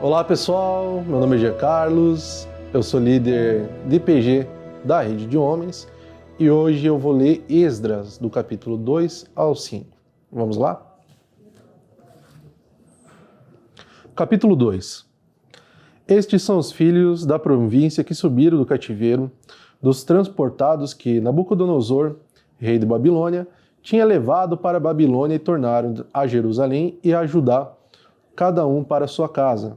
Olá pessoal, meu nome é Jean Carlos, eu sou líder de PG da Rede de Homens e hoje eu vou ler Esdras do capítulo 2 ao 5. Vamos lá? Capítulo 2. Estes são os filhos da província que subiram do cativeiro, dos transportados que Nabucodonosor, rei de Babilônia, tinha levado para a Babilônia e tornaram a Jerusalém e a Judá, cada um para sua casa,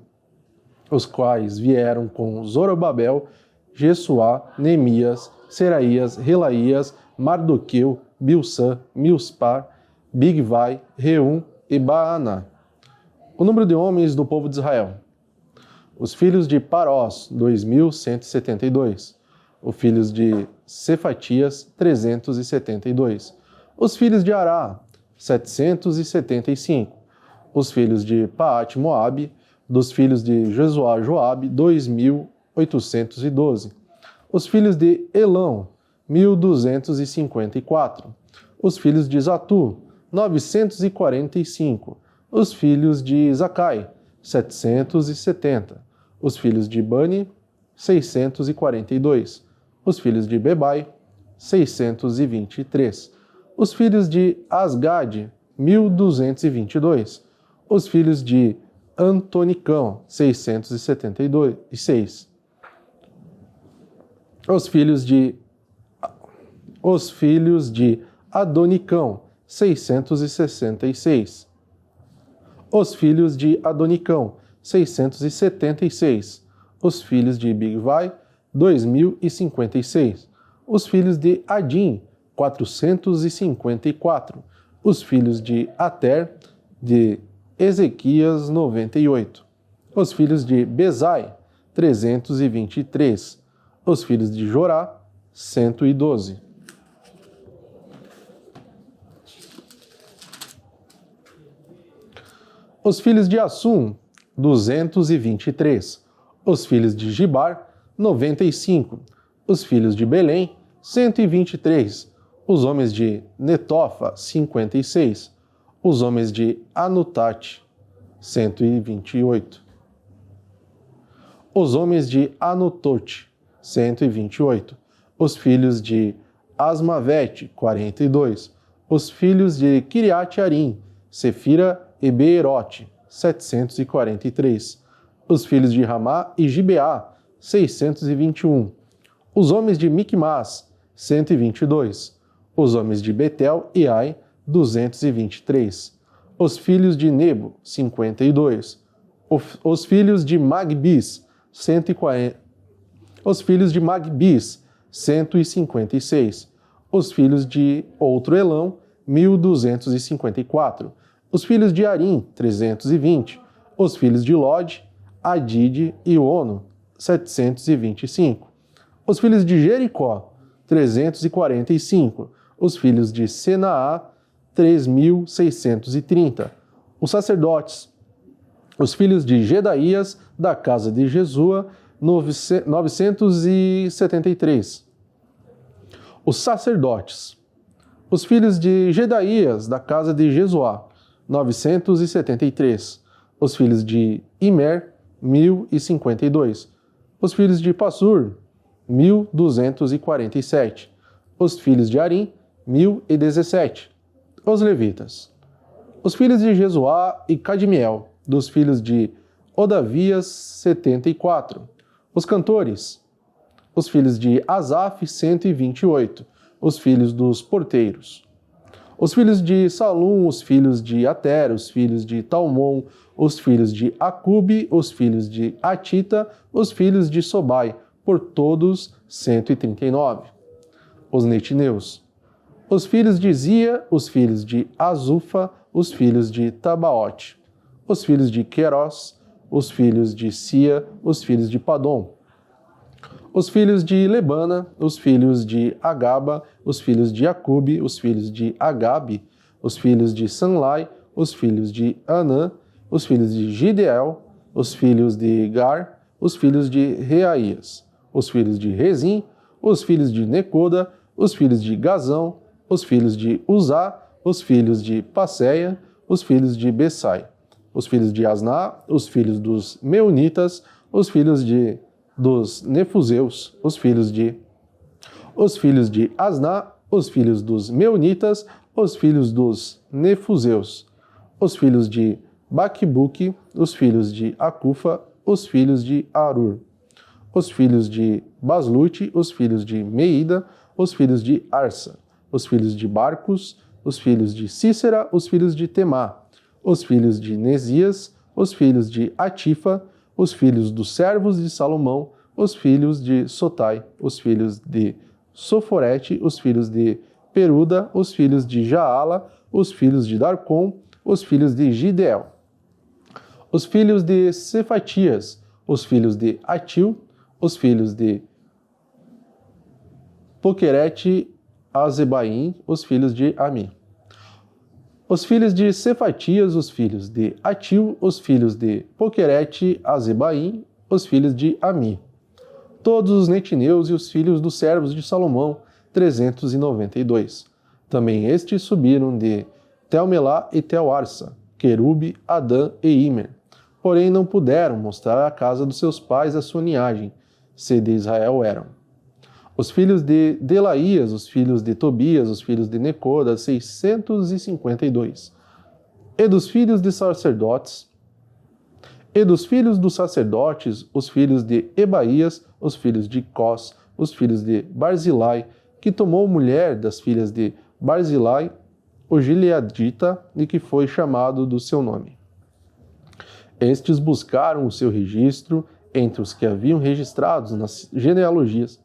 os quais vieram com Zorobabel, Jesuá, Neemias, Seraías, Relaías, Mardoqueu, Bilsã, Mispar, Bigvai, Reum e Baaná. O número de homens do povo de Israel. Os filhos de Parós, 2.172. Os filhos de Cefatias, 372. Os filhos de Ará, 775. Os filhos de Paate-Moabe, dos filhos de Jesuá Joabe, 2.812. Os filhos de Elão, 1.254. Os filhos de Zatu, 945. Os filhos de Zacai, 770. Os filhos de Bani, 642. Os filhos de Bebai, 623. Os filhos de Asgade, 1.222. Os filhos de Antonicão, 676. Os filhos de Adonicão, 666. Os filhos de Adonicão, 676. Os filhos de Bigvai, 2.056. Os filhos de Adim, 454. Os filhos de Ater, de Ezequias, 98. Os filhos de Bezai, 323. Os filhos de Jorá, 112. Os filhos de Assum, 223. Os filhos de Gibar, 95. Os filhos de Belém, 123. Os homens de Netofa, 56. Os homens de Anutate, 128. Os homens de Anutote, 128. Os filhos de Asmavete, 42. Os filhos de Kiriat-Arim, Sefira e Beerote, 743. Os filhos de Ramá e Gibeá, 621. Os homens de Micmas, 122. Os homens de Betel e Ai, 223. Os filhos de Nebo, 52. Os filhos de Magbis, 140. Os filhos de Magbis, 156. Os filhos de outro Elão, 1.254. Os filhos de Arim, 320. Os filhos de Lod, Adide e Ono, 725. Os filhos de Jericó, 345. Os filhos de Senaá, 3.630. Os sacerdotes, os filhos de Gedaías, da casa de Jesua, 973. Os sacerdotes, os filhos de Gedaías, da casa de Jesuá, 973. Os filhos de Imer, 1.052. Os filhos de Passur, 1.247. Os filhos de Arim, 1.017. Os levitas. Os filhos de Jesuá e Cadmiel, dos filhos de Odavias, 74. Os cantores. Os filhos de Asaf, 128. Os filhos dos porteiros. Os filhos de Salum, os filhos de Ater, os filhos de Talmon, os filhos de Acube, os filhos de Atita, os filhos de Sobai, por todos 139. Os netineus. Os filhos de Zia, os filhos de Azufa, os filhos de Tabaote. Os filhos de Querós, os filhos de Sia, os filhos de Padom. Os filhos de Lebana, os filhos de Agaba, os filhos de Acube, os filhos de Agabe, os filhos de Sanlai, os filhos de Anã, os filhos de Gideel, os filhos de Gar, os filhos de Reaías, os filhos de Rezim, os filhos de Necoda, os filhos de Gazão, os filhos de Uzá, os filhos de Passeia, os filhos de Bessai, os filhos de Asná, os filhos dos Meunitas, os filhos dos Nefuseus, os filhos de Asná, os filhos dos Meunitas, os filhos dos Nefuseus, os filhos de Baquibuque, os filhos de Acufa, os filhos de Arur, os filhos de Baslute, os filhos de Meida, os filhos de Arsa, os filhos de Barcos, os filhos de Cícera, os filhos de Temá, os filhos de Nesias, os filhos de Atifa, os filhos dos servos de Salomão, os filhos de Sotai, os filhos de Soforete, os filhos de Peruda, os filhos de Jaala, os filhos de Darcom, os filhos de Gideel, os filhos de Cefatias, os filhos de Atil, os filhos de Poquerete Azebaim, os filhos de Ami. Os filhos de Cefatias, os filhos de Atil, os filhos de Poquerete Azebaim, os filhos de Ami. Todos os netineus e os filhos dos servos de Salomão, 392. Também estes subiram de Telmelá e Tel-Arsa, Querube, Adã e Imer. Porém não puderam mostrar à casa dos seus pais a sua linhagem, se de Israel eram. Os filhos de Delaías, os filhos de Tobias, os filhos de Necoda, 652. E dos filhos de sacerdotes, e dos filhos dos sacerdotes, os filhos de Ebaías, os filhos de Cós, os filhos de Barzilai, que tomou mulher das filhas de Barzilai, o Gileadita, e que foi chamado do seu nome. Estes buscaram o seu registro entre os que haviam registrados nas genealogias.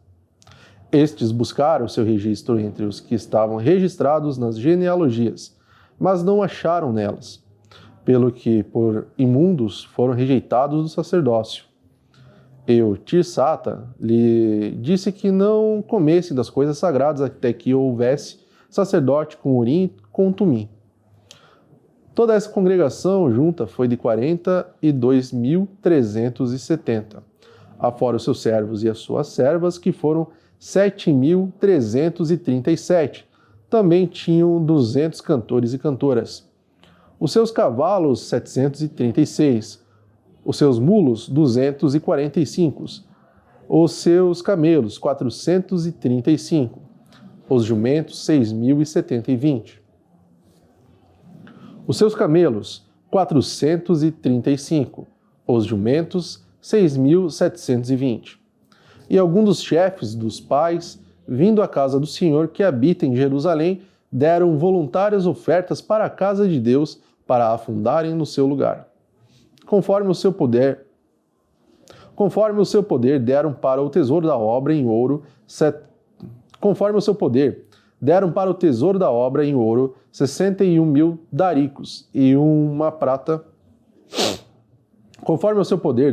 Estes buscaram o seu registro entre os que estavam registrados nas genealogias, mas não acharam nelas, pelo que por imundos foram rejeitados do sacerdócio. Eu, Tirsata, lhe disse que não comesse das coisas sagradas até que houvesse sacerdote com Urim e com Tumim. Toda essa congregação junta foi de 42.370, afora os seus servos e as suas servas, que foram 7.337. Também tinham 200 cantores e cantoras. Os seus cavalos, 736. Os seus mulos, 245. Os seus camelos, 435. Os jumentos, 6.720. Os seus camelos, 435. Os jumentos, 6.720. E alguns dos chefes dos pais, vindo à casa do Senhor que habita em Jerusalém, deram voluntárias ofertas para a casa de Deus para a fundarem no seu lugar. Conforme o seu poder, deram para o tesouro da obra em ouro, 61.000 daricos e uma prata. Conforme o seu poder,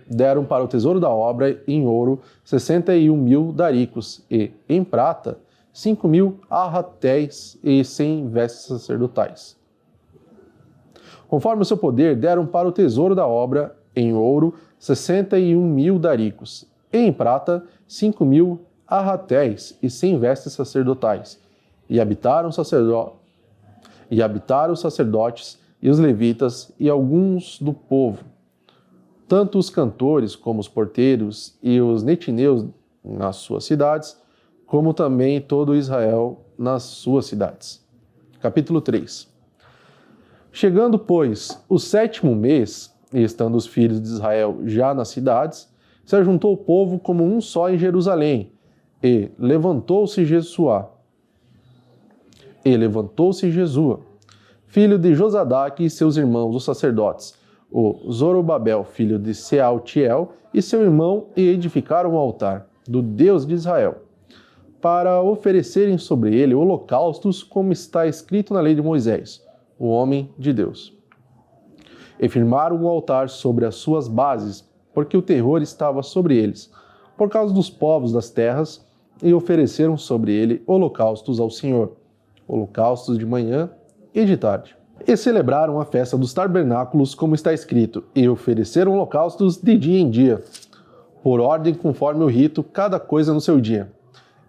deram para o tesouro da obra em ouro 61.000 daricos e, em prata, 5.000 arratéis e 100 vestes sacerdotais. Conforme o seu poder, deram para o tesouro da obra em ouro 61.000 daricos e, em prata, 5.000 arratéis e 100 vestes sacerdotais. E habitaram os sacerdotes e os levitas e alguns do povo, tanto os cantores como os porteiros e os netineus nas suas cidades, como também todo Israel nas suas cidades. Capítulo 3. Chegando, pois, o 7º mês, e estando os filhos de Israel já nas cidades, se ajuntou o povo como um só em Jerusalém, e levantou-se Jesua, filho de Josadaque, e seus irmãos, os sacerdotes, o Zorobabel, filho de Sealtiel, e seu irmão, e edificaram o altar do Deus de Israel, para oferecerem sobre ele holocaustos, como está escrito na lei de Moisés, o homem de Deus. E firmaram o altar sobre as suas bases, porque o terror estava sobre eles, por causa dos povos das terras, e ofereceram sobre ele holocaustos ao Senhor, holocaustos de manhã e de tarde. E celebraram a festa dos tabernáculos, como está escrito, e ofereceram holocaustos de dia em dia, por ordem conforme o rito, cada coisa no seu dia.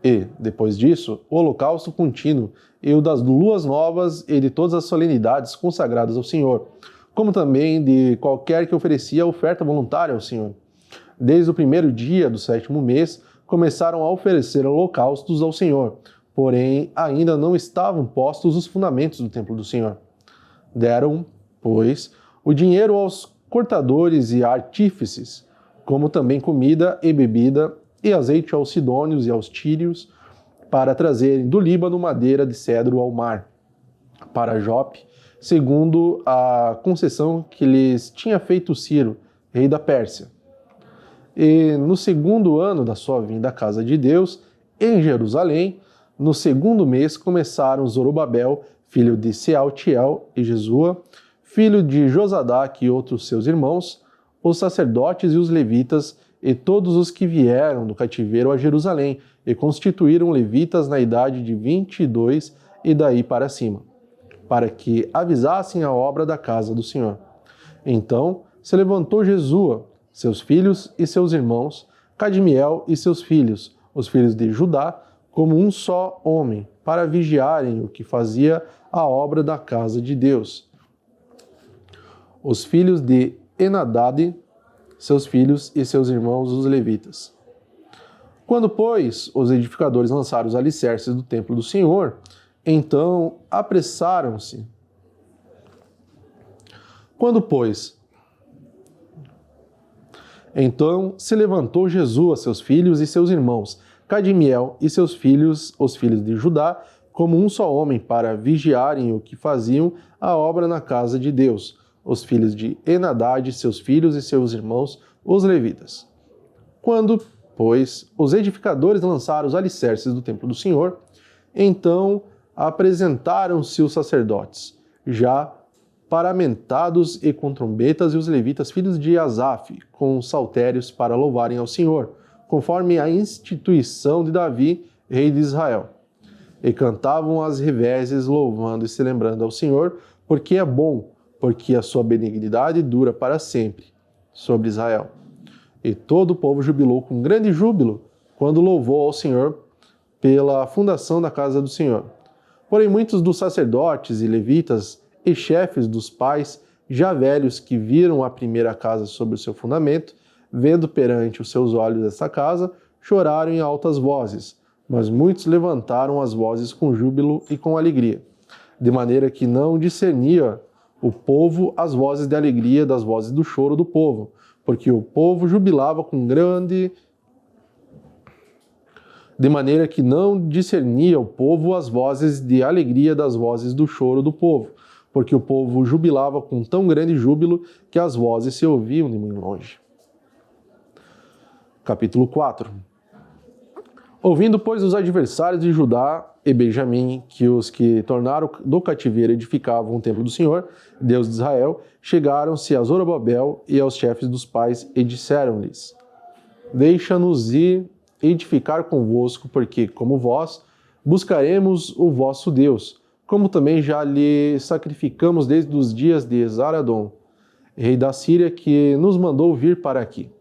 E, depois disso, o holocausto contínuo e o das luas novas e de todas as solenidades consagradas ao Senhor, como também de qualquer que oferecia oferta voluntária ao Senhor. Desde o primeiro dia do 7º mês, começaram a oferecer holocaustos ao Senhor, porém ainda não estavam postos os fundamentos do templo do Senhor. Deram, pois, o dinheiro aos cortadores e artífices, como também comida e bebida, e azeite aos sidônios e aos tírios, para trazerem do Líbano madeira de cedro ao mar, para Jope, segundo a concessão que lhes tinha feito Ciro, rei da Pérsia. E no 2º ano da sua vinda à casa de Deus, em Jerusalém, no 2º mês começaram Zorobabel, filho de Sealtiel, e Jesua, filho de Josadaque e outros seus irmãos, os sacerdotes e os levitas, e todos os que vieram do cativeiro a Jerusalém, e constituíram levitas na idade de 22 e daí para cima, para que avisassem a obra da casa do Senhor. Então se levantou Jesua, seus filhos e seus irmãos, Cadmiel e seus filhos, os filhos de Judá, como um só homem, para vigiarem o que fazia a obra da casa de Deus. Os filhos de Enadade, seus filhos e seus irmãos, os levitas. Quando, pois, os edificadores lançaram os alicerces do templo do Senhor, então apressaram-se. Então se levantou Jesua, seus filhos e seus irmãos, Cadmiel e seus filhos, os filhos de Judá, como um só homem, para vigiarem o que faziam a obra na casa de Deus, os filhos de Enadade, seus filhos e seus irmãos, os levitas. Quando, pois, os edificadores lançaram os alicerces do templo do Senhor, então apresentaram-se os sacerdotes, já paramentados e com trombetas, e os levitas, filhos de Asaf, com saltérios para louvarem ao Senhor, conforme a instituição de Davi, rei de Israel. E cantavam as reveses, louvando e se lembrando ao Senhor, porque é bom, porque a sua benignidade dura para sempre sobre Israel. E todo o povo jubilou com grande júbilo, quando louvou ao Senhor pela fundação da casa do Senhor. Porém, muitos dos sacerdotes e levitas e chefes dos pais, já velhos, que viram a primeira casa sobre o seu fundamento, vendo perante os seus olhos essa casa, choraram em altas vozes, mas muitos levantaram as vozes com júbilo e com alegria, de maneira que não discernia o povo as vozes de alegria das vozes do choro do povo, porque o povo jubilava com grande... De maneira que não discernia o povo as vozes de alegria das vozes do choro do povo, porque o povo jubilava com tão grande júbilo que as vozes se ouviam de muito longe. Capítulo 4. Ouvindo, pois, os adversários de Judá e Benjamim, que os que tornaram do cativeiro edificavam o templo do Senhor, Deus de Israel, chegaram-se a Zorobabel e aos chefes dos pais e disseram-lhes: Deixa-nos ir edificar convosco, porque, como vós, buscaremos o vosso Deus, como também já lhe sacrificamos desde os dias de Esaradom, rei da Síria, que nos mandou vir para aqui.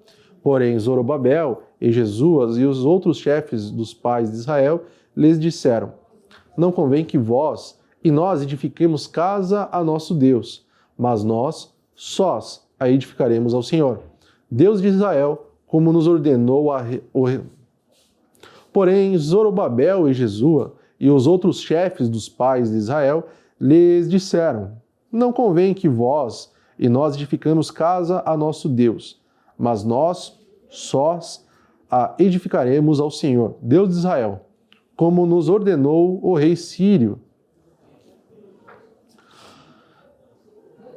Porém, Zorobabel e Jesuas e os outros chefes dos pais de Israel lhes disseram: Não convém que vós e nós edifiquemos casa a nosso Deus, mas nós, sós, a edificaremos ao Senhor, Deus de Israel, como nos ordenou Porém, Zorobabel e Jesua e os outros chefes dos pais de Israel lhes disseram: Não convém que vós e nós edificamos casa a nosso Deus, mas nós, sós, a edificaremos ao Senhor, Deus de Israel, como nos ordenou o rei sírio.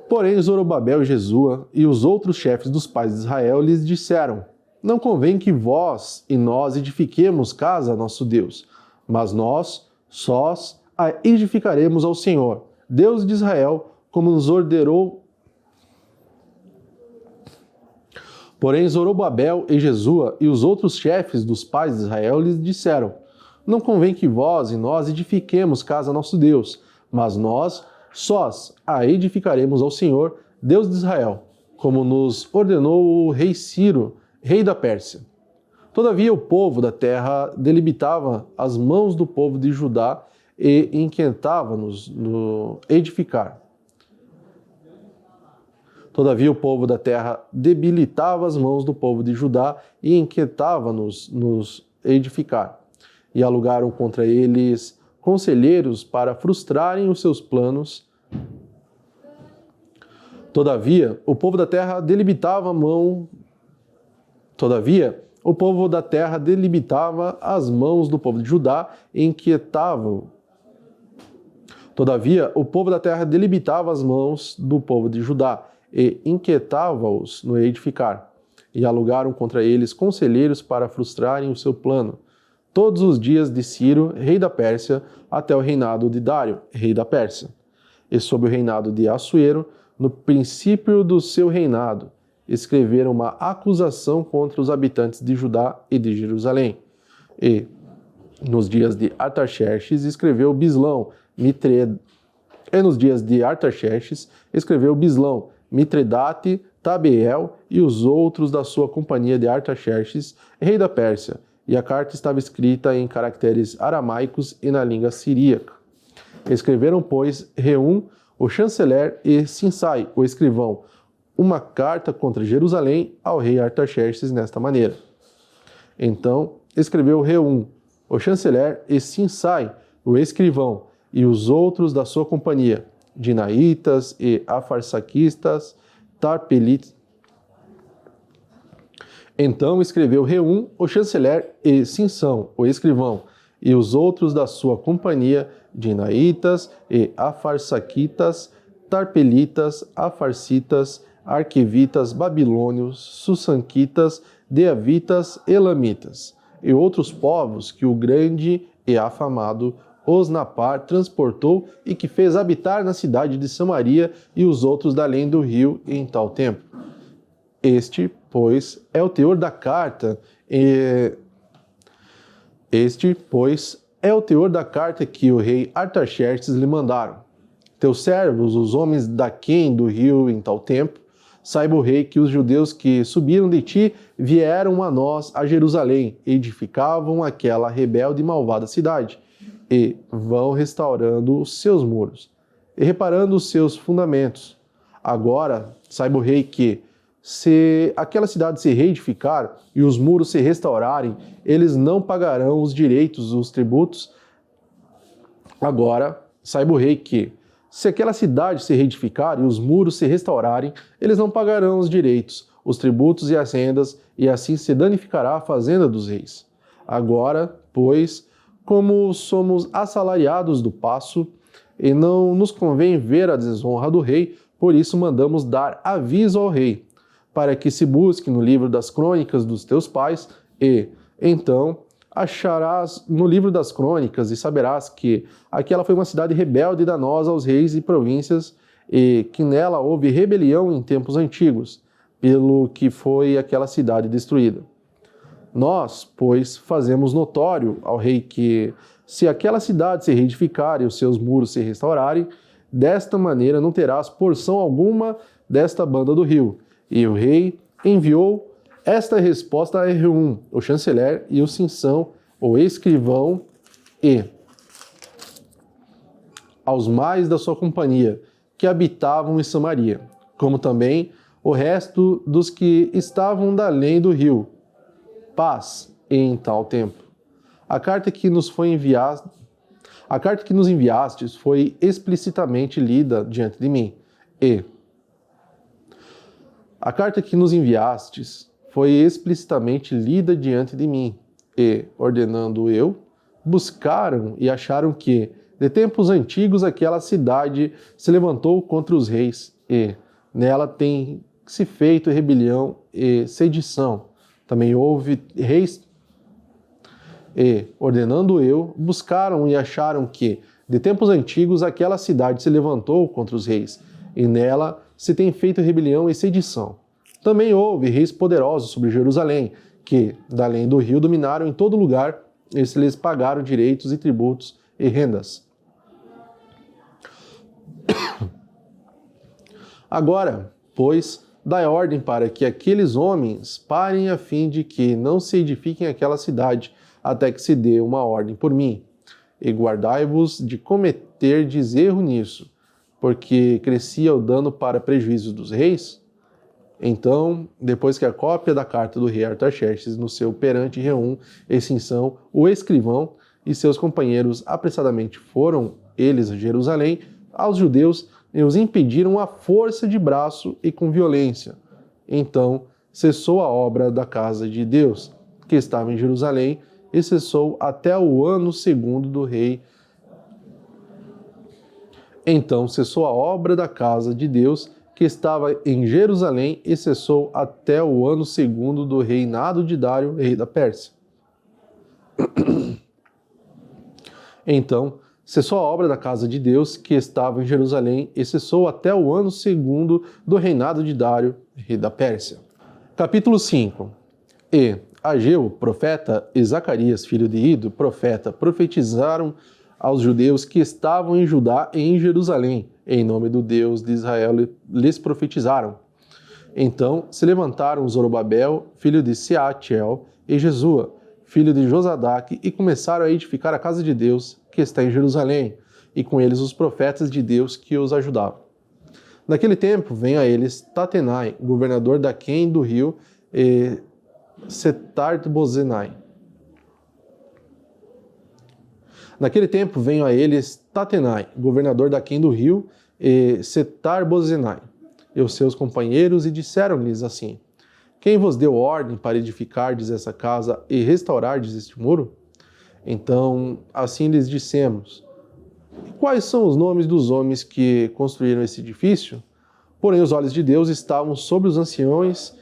Porém, Zorobabel e Jesua e os outros chefes dos pais de Israel lhes disseram: Não convém que vós e nós edifiquemos casa a nosso Deus, mas nós, sós, a edificaremos ao Senhor, Deus de Israel, como nos ordenou. Porém, Zorobabel e Jesua e os outros chefes dos pais de Israel lhes disseram: Não convém que vós e nós edifiquemos casa a nosso Deus, mas nós, sós, a edificaremos ao Senhor, Deus de Israel, como nos ordenou o rei Ciro, rei da Pérsia. Todavia o povo da terra delimitava as mãos do povo de Judá e inquietava-nos no edificar. Todavia o povo da terra debilitava as mãos do povo de Judá e inquietava-nos nos edificar. E alugaram contra eles conselheiros para frustrarem os seus planos. Todavia o povo da terra delimitava as mãos do povo de Judá e inquietava. Todavia o povo da terra delimitava as mãos do povo de Judá e inquietava-os no edificar. E alugaram contra eles conselheiros para frustrarem o seu plano, todos os dias de Ciro, rei da Pérsia, até o reinado de Dário, rei da Pérsia. E sob o reinado de Assuero, no princípio do seu reinado, escreveram uma acusação contra os habitantes de Judá e de Jerusalém. E, nos dias de Artaxerxes, escreveu Bislão, Mitredate, Tabeel e os outros da sua companhia de Artaxerxes, rei da Pérsia, e a carta estava escrita em caracteres aramaicos e na língua siríaca. Escreveram, pois, Reum, o chanceler, e Sinsai, o escrivão, uma carta contra Jerusalém ao rei Artaxerxes nesta maneira. Então escreveu Reum, o chanceler, e Sinsai, o escrivão, e os outros da sua companhia, Dinaitas e Afarsaquistas, Tarpelitas. Então escreveu Reum, o chanceler, e Sinsão, o escrivão, e os outros da sua companhia, Dinaitas e Afarsaquitas, Tarpelitas, Afarsitas, Arquevitas, Babilônios, Sussanquitas, Deavitas, Elamitas, e outros povos que o grande e afamado Osnapar transportou e que fez habitar na cidade de Samaria e os outros da além do rio em tal tempo. Este, pois, é o teor da carta que o rei Artaxerxes lhe mandaram. Teus servos, os homens daquém do rio em tal tempo, saiba o rei que os judeus que subiram de ti vieram a nós, a Jerusalém, e edificavam aquela rebelde e malvada cidade, e vão restaurando os seus muros, e reparando os seus fundamentos. Agora, saiba o rei que, se aquela cidade se reedificar e os muros se restaurarem, eles não pagarão os direitos, os tributos. Agora, saiba o rei que, se aquela cidade se reedificar e os muros se restaurarem, eles não pagarão os direitos, os tributos e as rendas, e assim se danificará a fazenda dos reis. Agora, pois, como somos assalariados do paço, e não nos convém ver a desonra do rei, por isso mandamos dar aviso ao rei, para que se busque no livro das crônicas dos teus pais, e, então, acharás no livro das crônicas e saberás que aquela foi uma cidade rebelde e danosa aos reis e províncias, e que nela houve rebelião em tempos antigos, pelo que foi aquela cidade destruída. Nós, pois, fazemos notório ao rei que, se aquela cidade se reedificar e os seus muros se restaurarem, desta maneira não terás porção alguma desta banda do rio. E o rei enviou esta resposta a Reum, o chanceler, e o Sinsão, o escrivão, e aos mais da sua companhia, que habitavam em Samaria, como também o resto dos que estavam da além do rio. Paz em tal tempo. A carta que nos enviastes foi explicitamente lida diante de mim, e ordenando eu, buscaram e acharam que, de tempos antigos, aquela cidade se levantou contra os reis, e nela tem se feito rebelião e sedição. Também houve reis, e, ordenando eu, buscaram e acharam que, de tempos antigos, aquela cidade se levantou contra os reis, e nela se tem feito rebelião e sedição. Também houve reis poderosos sobre Jerusalém, que, da além do rio, dominaram em todo lugar, e se lhes pagaram direitos e tributos e rendas. Agora, pois, dai ordem para que aqueles homens parem a fim de que não se edifiquem aquela cidade, até que se dê uma ordem por mim. e guardai-vos de cometerdes erro nisso, porque crescia o dano para prejuízo dos reis? Então, depois que a cópia da carta do rei Artaxerxes no seu perante Reum e Sinsão, o escrivão e seus companheiros apressadamente foram eles a Jerusalém, aos judeus e os impediram à força de braço e com violência. Então cessou a obra da casa de Deus, que estava em Jerusalém, e cessou até o ano segundo do rei. Então cessou a obra da casa de Deus, que estava em Jerusalém, e cessou até o ano segundo do reinado de Dário, rei da Pérsia. Então cessou a obra da casa de Deus, que estava em Jerusalém, e cessou até o ano segundo do reinado de Dário, rei da Pérsia. Capítulo 5. E Ageu, profeta, e Zacarias, filho de Ido, profeta, profetizaram aos judeus que estavam em Judá e em Jerusalém. Em nome do Deus de Israel lhes profetizaram. Então se levantaram Zorobabel, filho de Seatiel, e Jesua, filho de Josadaque, e começaram a edificar a casa de Deus, que está em Jerusalém, e com eles os profetas de Deus que os ajudavam. Naquele tempo veio a eles Tatenai, governador d'Aquém do rio, e Setar-Bozenai. Naquele tempo veio a eles Tatenai, governador d'Aquém do rio, e Setar-Bozenai, e os seus companheiros, e disseram-lhes assim: Quem vos deu ordem para edificardes essa casa e restaurardes este muro? Então, assim lhes dissemos: Quais são os nomes dos homens que construíram esse edifício? Porém, os olhos de Deus estavam sobre os anciões.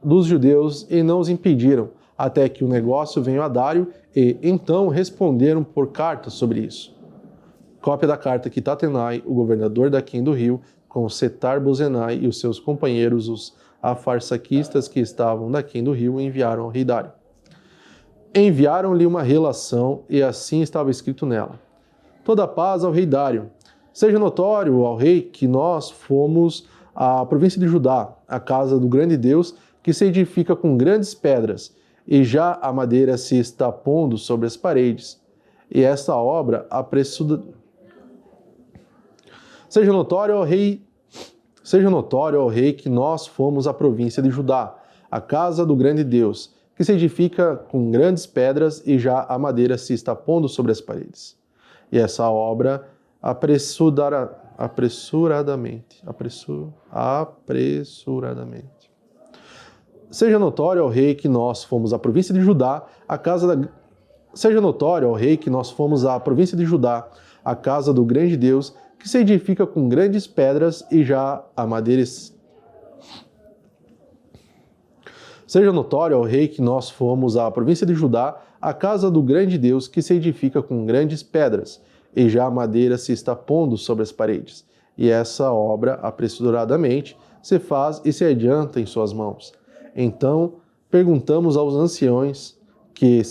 Dos judeus e não os impediram, até que o negócio veio a Dário, e então responderam por carta sobre isso. Cópia da carta que Tatenai, o governador d'Aquém do rio, com Setar-Bozenai e os seus companheiros, os afarsaquistas que estavam d'Aquém do rio, enviaram ao rei Dário. Enviaram-lhe uma relação, e assim estava escrito nela: Toda a paz ao rei Dário. Seja notório ao rei que nós fomos a província de Judá, a casa do grande Deus, que se edifica com grandes pedras, e já a madeira se está pondo sobre as paredes. E esta obra apressuda... Seja notório ao rei que nós fomos a província de Judá, a casa do grande Deus, que se edifica com grandes pedras, e já a madeira se está pondo sobre as paredes. E essa obra apressuradamente. Seja notório ao rei que nós fomos à província de Judá, Seja notório ao rei que nós fomos à província de Judá, a casa do grande Deus, que se edifica com grandes pedras, e já a madeira... Seja notório ao rei que nós fomos à província de Judá, a casa do grande Deus, que se edifica com grandes pedras, e já a madeira se está pondo sobre as paredes. E essa obra, apressuradamente, se faz e se adianta em suas mãos. Então perguntamos aos anciãos, e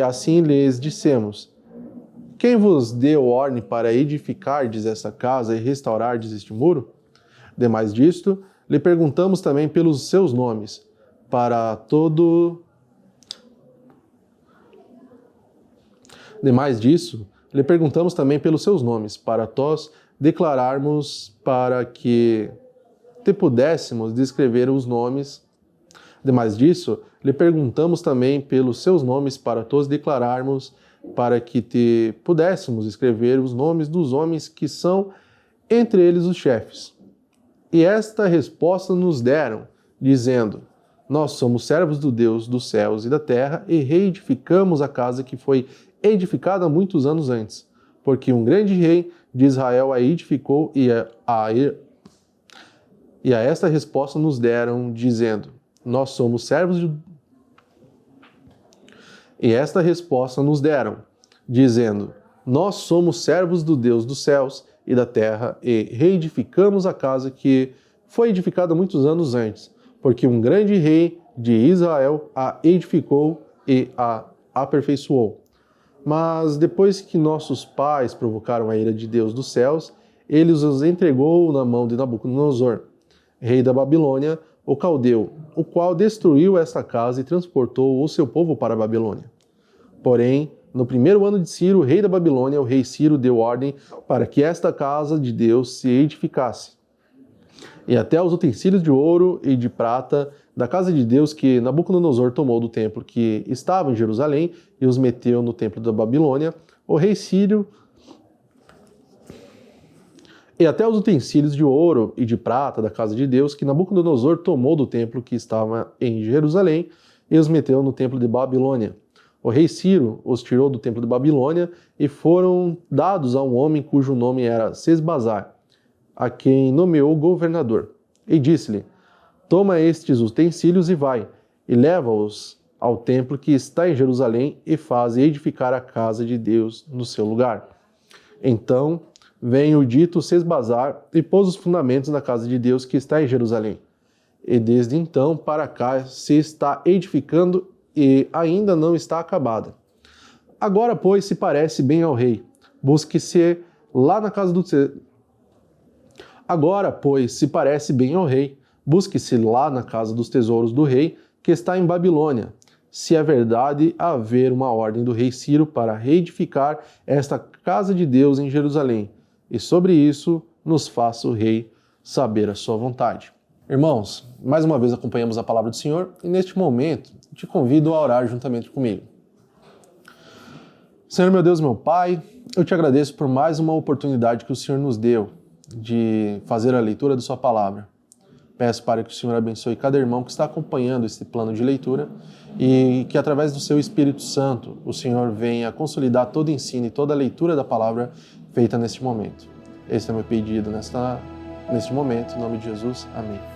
assim lhes dissemos: Quem vos deu ordem para edificardes essa casa e restaurardes este muro? Demais disto, lhe perguntamos também pelos seus nomes, para nós declararmos, para que te pudéssemos descrever os nomes. Demais disso, lhe perguntamos também pelos seus nomes, para todos declararmos, para que te pudéssemos escrever os nomes dos homens que são entre eles os chefes. E esta resposta nos deram, dizendo: Nós somos servos do Deus dos céus e da terra, e reedificamos a casa que foi edificada muitos anos antes, porque um grande rei de Israel a edificou, e a esta resposta nos deram, dizendo: Nós somos servos de... E esta resposta nos deram, dizendo: Nós somos servos do Deus dos céus e da terra, e reedificamos a casa que foi edificada muitos anos antes, porque um grande rei de Israel a edificou e a aperfeiçoou. Mas depois que nossos pais provocaram a ira de Deus dos céus, ele os entregou na mão de Nabucodonosor. rei da Babilônia, o caldeu, o qual destruiu esta casa e transportou o seu povo para a Babilônia. Porém, no primeiro ano de Ciro, rei da Babilônia, o rei Ciro deu ordem para que esta casa de Deus se edificasse. E até os utensílios de ouro e de prata da casa de Deus que Nabucodonosor tomou do templo que estava em Jerusalém e os meteu no templo da Babilônia, o rei Ciro, e até os utensílios de ouro e de prata da casa de Deus que Nabucodonosor tomou do templo que estava em Jerusalém e os meteu no templo de Babilônia. O rei Ciro os tirou do templo de Babilônia e foram dados a um homem cujo nome era Sesbazar, a quem nomeou governador. E disse-lhe: toma estes utensílios e vai, e leva-os ao templo que está em Jerusalém e faze edificar a casa de Deus no seu lugar. Então veio o dito Sesbazar e pôs os fundamentos na casa de Deus que está em Jerusalém. E desde então para cá se está edificando e ainda não está acabada. Agora, pois, se parece bem ao rei, busque-se lá na casa do Agora, pois, se parece bem ao rei, busque-se lá na casa dos tesouros do rei, que está em Babilônia, se é verdade haver uma ordem do rei Ciro para reedificar esta casa de Deus em Jerusalém, e sobre isso nos faça o rei saber a sua vontade. Irmãos, mais uma vez acompanhamos a palavra do Senhor, e neste momento te convido a orar juntamente comigo. Senhor, meu Deus, meu Pai, eu te agradeço por mais uma oportunidade que o Senhor nos deu de fazer a leitura da sua palavra. Peço para que o Senhor abençoe cada irmão que está acompanhando esse plano de leitura e que através do seu Espírito Santo o Senhor venha consolidar todo o ensino e toda a leitura da palavra feita neste momento. Esse é o meu pedido neste momento, em nome de Jesus. Amém.